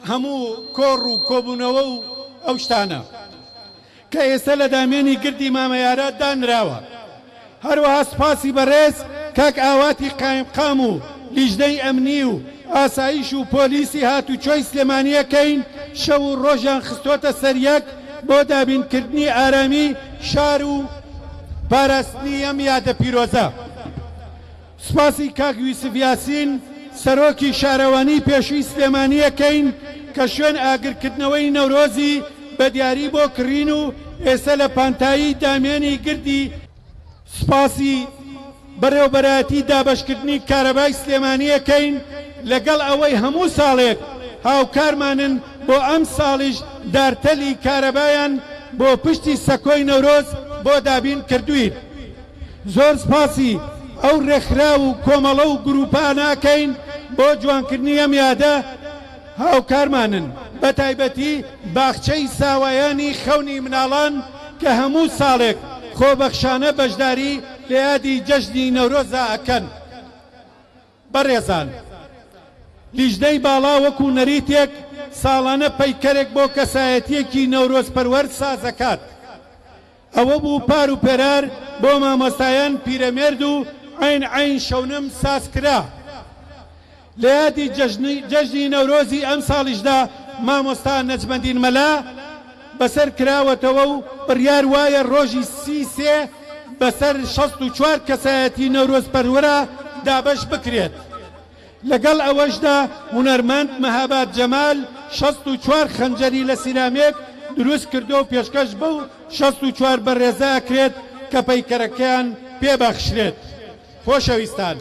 هەموو کۆڕ و کۆبوونەوە و ئەو شتانە کە ئێستا لە دامێنی گردی مامەیارە دانراوە. هەروەها سپاسی بەڕێز کاک ئاواتی قایمقام و لیژنەی ئەمنی و ئاسایش و پۆلیسی هاتوچۆی سلێمانیەکەین شەو و ڕۆژیان خستۆتە سەریەک بۆ دابینکردنی ئارامی شار و پاراستنی ئەم یادە پیرۆزە. سپاسی کاک یوسف یاسین سەرۆکی شارەوانی پێشووی سلێمانیەکەین کە شوێن ئاگرکردنەوەی نەورۆزی بە دیاری بۆ کڕین و ئێستا لە پانتایی دامێنی گردی. سپاسی بەڕێوەبەرایەتی دابەشکردنی کارەبای سلێمانیەکەین لەگەڵ ئەوەی هەموو ساڵێک هاوکارمانن بۆ ئەم ساڵیش دارتەلی کارەبایان بۆ پشتی سەکۆی نەورۆز بۆ دابین کردوین. زۆر سپاسی ئەو ڕێکخرا و کۆمەڵە و گروپاناکەین بۆ جوانکردنی ئەم یادە هاوکارمانن بە تایبەتی باخچەی ساوایانی خەونی مناڵان کە هەموو ساڵێک خۆبەخشانە بەشداری لە یادی جەژنی نەورۆزە ئەکەن. بەڕێزان، لیژنەی باڵا وەکو نەریتێک ساڵانە پەیکەرێک بۆ کەسایەتیەکی نەورۆز پەروەر سازەکات. ئەوە بوو پار و پێرار بۆ مامۆستایان پیرەمێرد و عین شەونم سازکرا. لە یادی جەژنی نەورۆزی ئەم ساڵیشدا مامۆستا نەجمەدین مەلا بەسەر کراوەتەوە و بڕیار وایە ڕۆژی 33 بەسەر 64 کەسایەتی نەورۆز پەروەرە دابەش بکرێت. لەگەڵ ئەوەشدا هونەرمەند مەهاباد جەمال 64 خەنجەری لە سینامێک دروست کردو و پێشکەش بە و 64 بەڕێزە ئەکرێت کە پەیکەرەکەیان پێبەخشرێت. خۆشەویستان،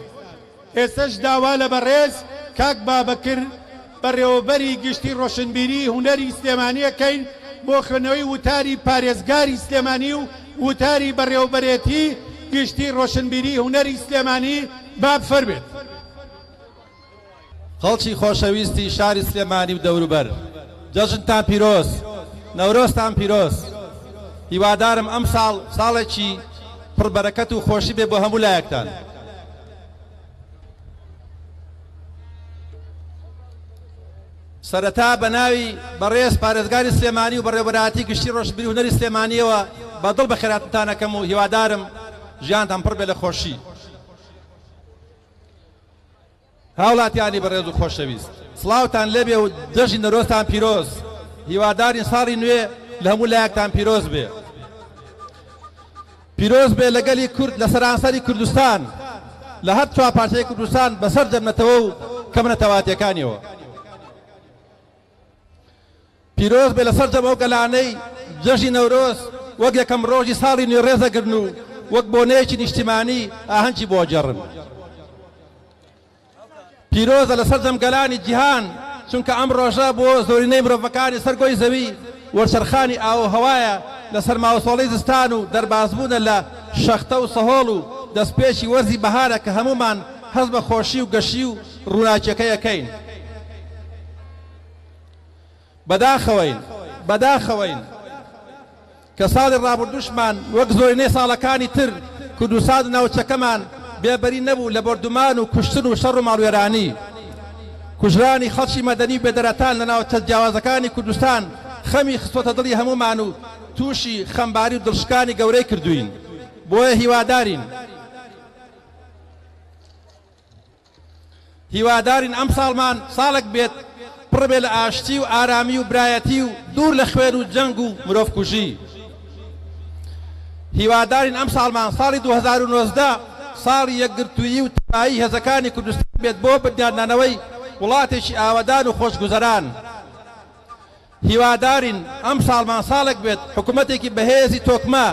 ئێستش داوا لە بەڕێز کاک بابەکر بەڕێوەبەری گشتی ڕۆشنبیری هونەری سلێمانیەکەین بۆ خوێنەوەی وتاری پارێزگاری سلێمانی و وتاری بەڕێوەبەرێتی گشتی ڕۆشنبیری هونەری سلێمانی باب فەرمێت. خەڵکی خۆشەویستی شاری سلێمانی و دەوروبەر، جەژنتان پیرۆز، نەورۆزتان پیرۆز. هیوادارم ئەم ساڵ ساڵێکی پڕبەرەکەت و خۆشی بێ بۆ هەموو لایەکتان. سەرەتا بە ناوی بەڕێز پارێزگاری سلێمانی و بەڕێوەبەرایەتی گشتی ڕۆشنبیری هونەری سلێمانیەوە بەدڵ بە خێراتتان ئەکەم و هیوادارم ژیانتان پڕ بێ لە خۆشی. هاوڵاتیانی بەڕێز و خۆشەویست، سڵاوتان لێبێ و جەژنی نەورۆزتان پیرۆز. هیوادارین ساڵی نوێ لە هەموو لایەکتان پیرۆز بێ. پیرۆز بێ لەگەلی کورد لە سەرانسەری کوردستان، لە هەر چوار پارچەی کوردستان بەسەر جەمنەتەوە و کەمنەتەواتیەکانیەوە. پیرۆز بێ لەسەر جەمە و گەلانەی جەژنی نەورۆز وەک یەکەم ڕۆژی ساڵی نوێ ڕێزەگرن و وەک بۆنەیەکی نیشتیمانی ئاهەنگی بۆ جەڕن. پیرۆزە لەسەر جەمگەلانی جیهان، چونکە ئەم ڕۆژە بۆ زۆرینەی مرۆڤەکانی سەرگۆی زەوی وەرچەرخانی ئاو و هەوایە لەسەر ماوەسۆڵەی زستان و دەربازبوونە لە شەختە و سەهۆڵ و دەستپێکی وەرزی بەهارە کە هەمومان هەست بە خۆشی و گەشی و ڕووناکیەکەی ئەکەین. بەداخەوەین کە ساڵی ڕابردووشمان وەک زۆرینەی ساڵەکانی تر کوردستان و ناوچەکەمان بێبەری نەبوو لە بەردومان و کوشتن و شەڕ و ماڵوێرانی. کوژرانی خەڵکی مەدەنی بێدەرەتان لە ناوچە جیاوازەکانی کوردستان خەمی خستۆتە دڵی هەمومان و تووشی خەمباری و دڵشکانی گەورەی کردوین. بۆیە هیوادارین ئەم ساڵمان ساڵێک بێت پڕ بێ لە ئاشتی و ئارامی و برایەتی و دوور لە خوێن و جەنگ و مرۆڤ کوژی. هیوادارین ئەم ساڵمان ساڵی 2019 ساڵی یەکگرتوویی و تەواوی هێزەکانی کوردستان بێت بۆ بنیادنانەوەی وڵاتێکی ئاوەدان و خۆشگوزەران. هیوادارین ئەم ساڵمان ساڵێک بێت حکوومەتێکی بەهێزی تۆکمە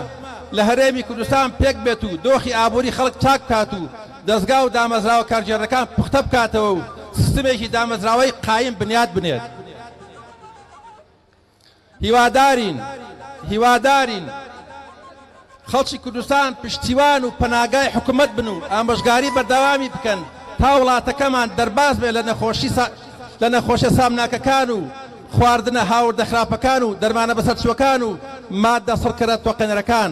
لە هەرێمی کوردستان پێک بێت و دۆخی ئابووری خەڵک چاک بکات و دەستگا و دامەزراوە کارژێڕەکان پوختە بکاتەوە و سیستمێکی دامەزراوەی قایم بنیاد بنێت. هیوادارین خەڵکی کوردستان پشتیوان و پەناگای حکوومەت بن و ئامۆژگاری بەردەوامی بکەن تا وڵاتەکەمان دەرباز بێ لە نەخۆشیە سامناکەکان و خواردنە هاوردە خراپەکان و دەرمانە بەسەرچووەکان و مادە سڕکەرە تۆقێنەرەکان.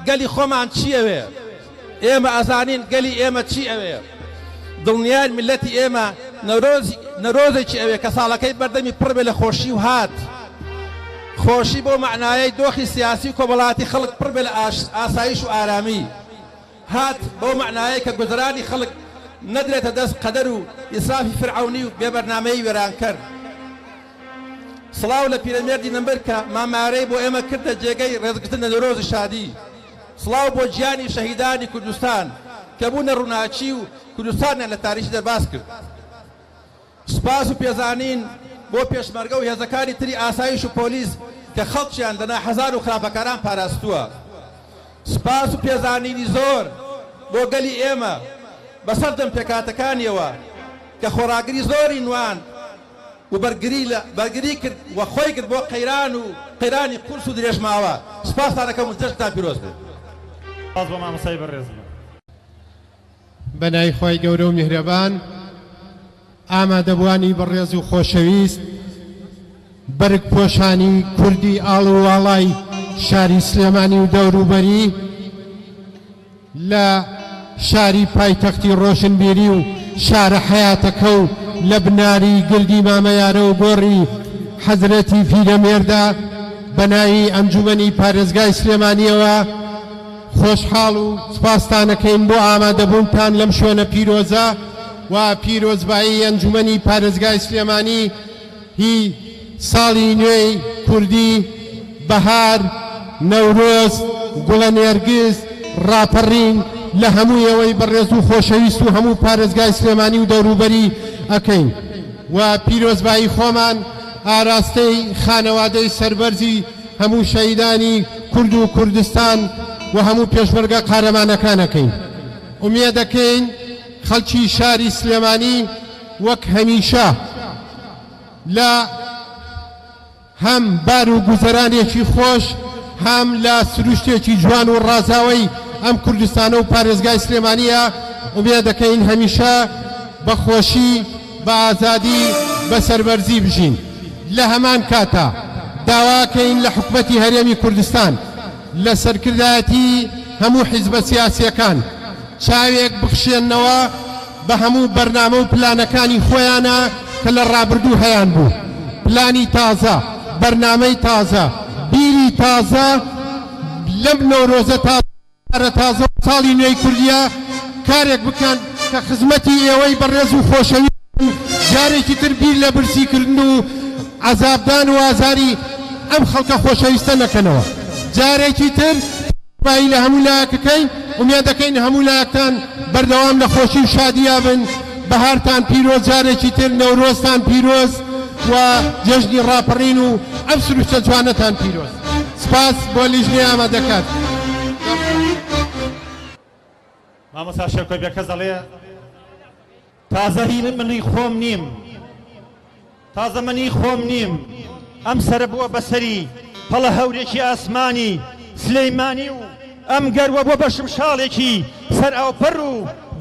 گەلی خۆمان چی ئەوێ؟ ئێمە ئەزانین گەلی ئێمە چی ئەوێ؟ دڵنیان میلەتی ئێمە نەورۆزێکی ئەوێ کە ساڵەکەی بەردەمی پڕ بێ لە خۆشی و هات خۆشی بۆ معنایەی دۆخی سیاسی و کۆمەڵایەتی خەڵک پڕ بێ لە ئاسایش و ئارامی هات بۆ معنایە کە گوزەرانی خەڵک نەدرێتە دەست قەدەر و ئیسرافی فرعونی و بێبەرنامەی وێران کرد سڵاو لە پیرەمێردی نەمبەر کە مامارەی بۆ ئێمە کردە جێگەی ڕێزگرتن لە نەورۆزی شادی سڵاو بۆ گیانی شەهیدانی کوردستان کە بوونە ڕووناچی و کوردستانیان لە تاریخی دەرباز کرد سپاس و پێزانین بۆ پێشمەرگە و هێزەکانی تری ئاسایش و پۆلیس کە خەڵکیان لە ناحەزار و خراپەکاران پاراستووە سپاس و پێزانینی زۆر بۆ گەلی ئێمە بەسەر دەم پێکاتەکانیەوە کە خۆراگری زۆری نوان و بەرگری کرد و خۆی کرد بۆ قەیران و قەیرانی قورس و درێژماوە سپاسانەکەم و جەژتان پیرۆز بێت باز بۆ مامۆستای بەڕێز بەنای خۆی گەورە و میهرەبان ئامادەبوانی بەڕێز و خۆشەویست بەرگ پۆشانی کوردی ئاڵ و واڵای شاری سلێمانی و دەوروبەری لە شاری پایتەختی ڕۆشنبیری و شارە حەیاتەکە و لە بناری گردی مامەیارە و گۆڕی حەزرەتی پیرەمێردا بەناوی ئەنجومەنی پارێزگای سلێمانیەوە خۆشحاڵ و سپاستانەکەین بۆ ئامادەبوونتان لەم شوێنە پیرۆزە و پیرۆزبایی ئەنجومەنی پارێزگای سلێمانی هی ساڵی نوێی کوردی بەهار نەورۆز گوڵە نێرگز ڕاپەڕین لە هەموویەوەی بەڕێز و خۆشەویست و هەموو پارێزگای سلێمانی و دەوروبەری ئەکەین و پیرۆزبایی خۆمان ئاراستەی خانەوادەی سەربەرزی هەموو شەهیدانی کورد و کوردستان و هەموو پێشمەرگە قارەمانەکانەکەین ئومێد دەکەین خەڵکی شاری سلێمانی وەک هەمیشە لە هەم بار و گوزەرانێکی خۆش هەم لە سروشتێکی جوان و ڕازاوی ئەم کوردستانە و پارێزگای سلێمانیە ئومێد دەکەین هەمیشە بە خۆشی بە ئازادی بە سەربەرزی بژین لە هەمان کاتە داواکەین لە حکومەتی هەرێمی کوردستان لە سەرکردایەتی هەموو حیزبە سیاسیەکان چاوێک بخشێنەوە بە هەموو بەرنامە و پلانەکانی خۆیانە کە لە ڕابردوو هەیان بوو پلانی تازە بەرنامەی تازە بیری تازە لەم نەورۆزە تازە ساڵی نوێی کوردیە کارێک بکەن کە خزمەتی ئێوەی بەڕێز و خۆشەویست جارێکی تر بیر لە برسیکردن و عەزابدان و ئازاری ئەم خەڵکە خۆشەویستە نەکەنەوە جارێکی تر بایی لە هەموو لایەکەکەین ئومێد دەکەین هەموو لایەکان بەردەوام لە خۆشی و شادیا بن بەهارتان پیرۆز جارێکی تر نەورۆزتان پیرۆز و جەژنی ڕاپەڕین و ئەم سروشتە جوانەتان پیرۆز سپاس بۆ لیژنەی ئامادەکات مامۆستا شەوکەی بێکەس دەڵێ تازە هی منی خۆم نیم تازە منی خۆم نیم ئەم سەرە بووە بەسەری هەڵە هەورێکی ئاسمانی سلەیمانی و ئەم گەروە بۆ بە شمشاڵێکی سەر ئاوپەر و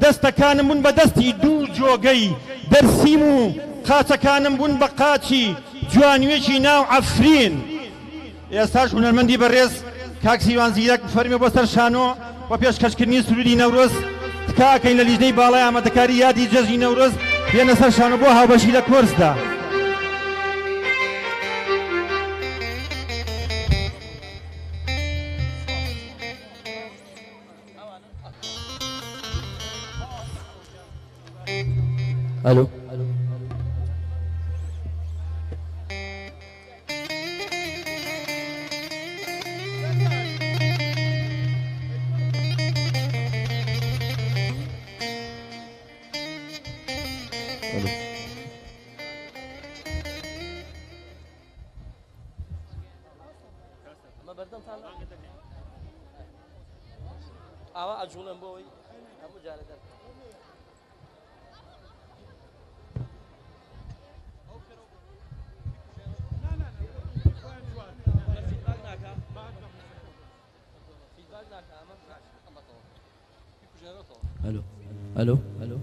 دەستەکانم بوون بە دەستی دوو جۆگەی دەرسیم و قاچەکانم بوون بە قاچی جوانوێکی ناو عەفرین ئێستاش هونەرمەندی بەڕێز کاک سیوان زیرەک فەرمێ بۆ سەر شانۆ بۆ پێشکەشکردنی سروودی نەورۆز تکاکەین لە لیژنەی باڵای ئامادەکاری یادی جەژنی نەورۆز بێنە سەر شانۆ بۆ هاوبەشی لە کۆرسدا الو ئاوا ئەجوڵم بۆی هەموو جارەکە الو الو الو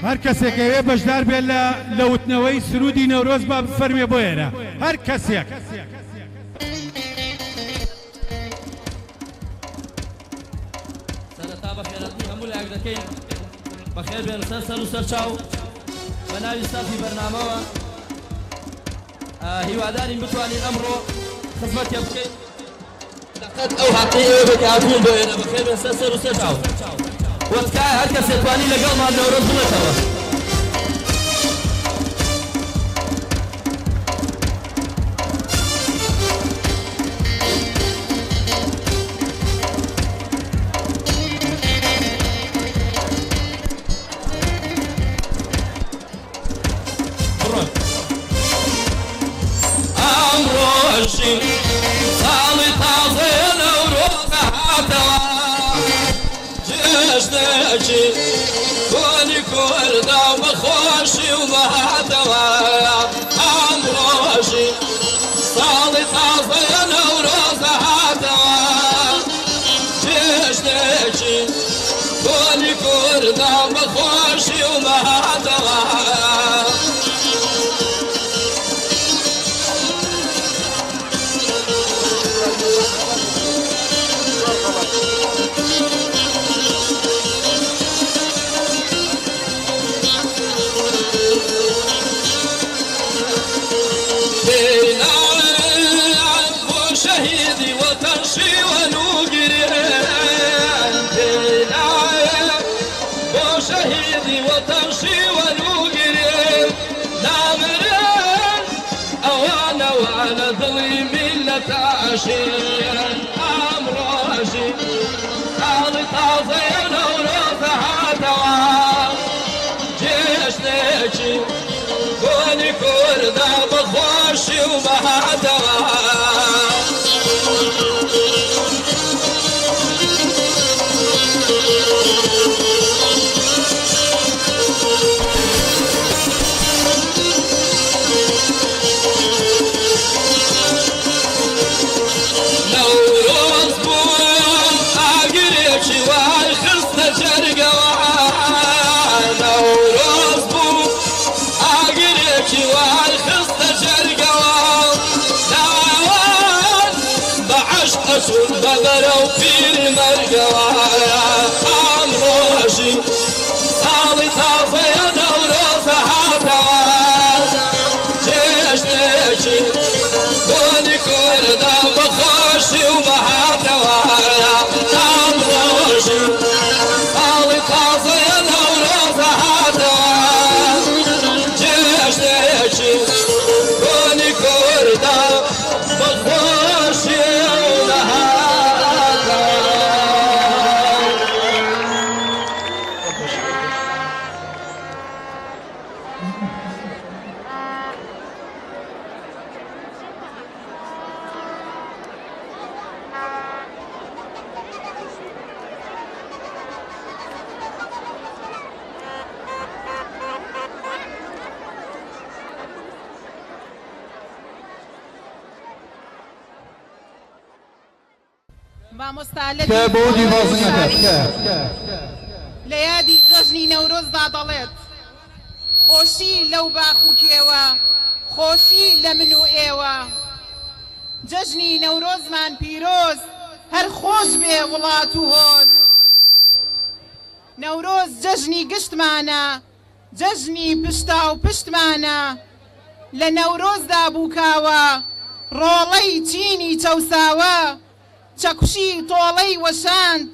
هەر کەسێکەوێ بەشدار بێت لە وتنەوەی سروودی نەورۆز با بفەرمێ بۆ ئێرە هەر کەسێک بەخێرەتنی هەموو لایەک دەکەین بەخێر بێن سەر و سەرچاو بە ناوی سافی بەرنامەوە هیوادارین بتوانین ئەمڕۆ خزمەتیان بکەین لەقەت ئەو حەقی ئێوە بەکاتون بێنە بەخێر بێن سەر و سەرچاو وەتکایە هەر کەسێ توانی لەگەڵمان نەورۆز بڵێتەوە ساڵی تازەیە نەورۆزە هاتەوە جێژنێکی کۆنی کووردا بەخۆشی و بەهاتەوە ئەمڕۆژی ساڵی تازەیە نەورۆزە هاتەوە جێژنێکی کۆنی کووردا بەخۆشی و بەهاتەوە شهيدي وترشي ونوقرين بو شهيدي وترشي ونوقرين نامرين أوانا وانا ظلي ملة عشير أمروشي قالي طازين وروث هاتوا جيش نيكي كوني كوردا بخوشي وبهاتوا أسود بغرة وفير مرقوايا أمروشي صالي طافية نوروثة هاتوا جيش نيكي كوني كوردا بخوشي وبهاتوايا أمروشي صالي طافية نوروثة هاتوا جيش نيكي كوني كوردا بخوشي كابودي بازنك ليادي جژنی نەورۆزدا دەڵێت خۆشی لەو باخوکێوە خۆشی لە من و ئێوە جژنی نەورۆزمان پیرۆز هەر خۆش بێ وڵات و هۆز نەورۆز جژنی گشتمانە جژنی پشتا و پشتمانە لە نەورۆزدا بووکاوە ڕۆڵەی چینی چەوساوە چەکوشی تۆڵەی وەشاند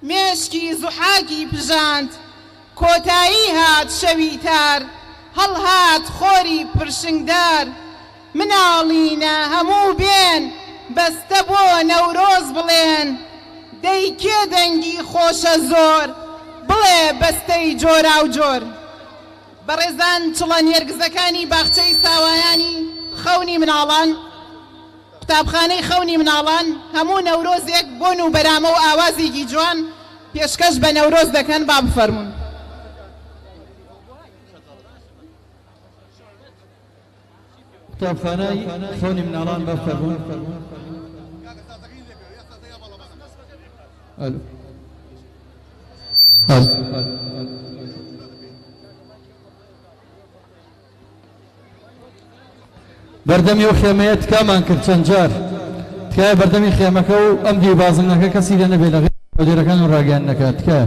مێشکی زوحاکی پژاند کۆتایی هات شەوی تار هەڵهات خۆری پرشنگدار مناڵینە هەموو بێن بەستە بۆ نەورۆز بڵێن دەی کێ دەنگی خۆشە زۆر بڵێ بەستەی جۆرا و جۆر بەڕێزان چڵە نێرگزەکانی باخچەی ساوایانی خەونی مناڵان قوتابخانەی خەونی مناڵان هەموو نەورۆزێک بۆن و بەرامە و ئاوازێکی جوان پێشکەش بە نەورۆز دەکەن با بفەرمون قوتابخانەی خەونی مناڵان با بفەرمون بەردەمی و خێمەیە تکامان کرد چەند جار تکایە بەردەمی خێمەکە و ئەم دیوبازنەکە کەسی لە نەبێ لەغێ چاودێرەکان و ڕاگەیان نەکات کە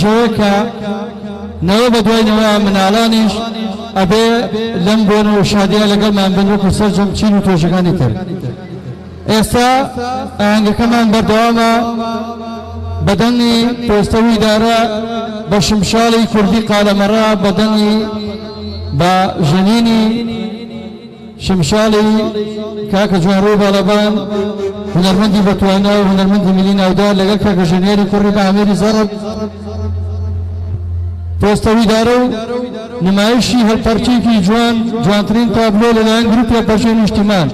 ڕۆژەوە کە نەوە بە دوایەوە مناڵانیش ئەبێ لەم بۆنە و شادیا لەگەڵمان بن وەکو سەرجەم چین و تۆشەکانی تر. ئێستا ئاهەنگەکەمان بەردەوامە بەدەنگی پۆستەوی دارە بە شمشاڵی کوردی قالەمەڕا بەدەنگی بە ژەنینی شمشاڵی کاکە جوانڕۆی باڵەبان هونەرمەندی بەتوانە و هونەرمەندی ملی ناودار لەگەڵ کاکە ژەنێری کوڕی بە ئامێری زەڕب پۆستەوی دارە و نمایشی هەڵپەرچێکی جوان جوانترین تابلۆ لەلایەن گروپی پەرچەی نیشتیمان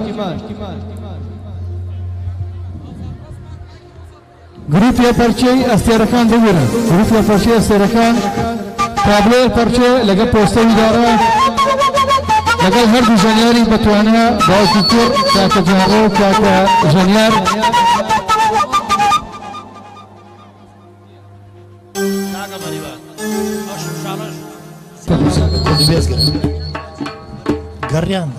گروپی پەرچەی ئەستێرەکان ببێرن گروپی پەرچەی ئەستێرەکان تابلۆی پەرچێ لەگەڵ پۆستەوی دارە لەگەڵ هەردوو ژەنیاری بەتوانە باوکی تر کاکە جوانڕۆ و کاکە ژەنیار گەڕیان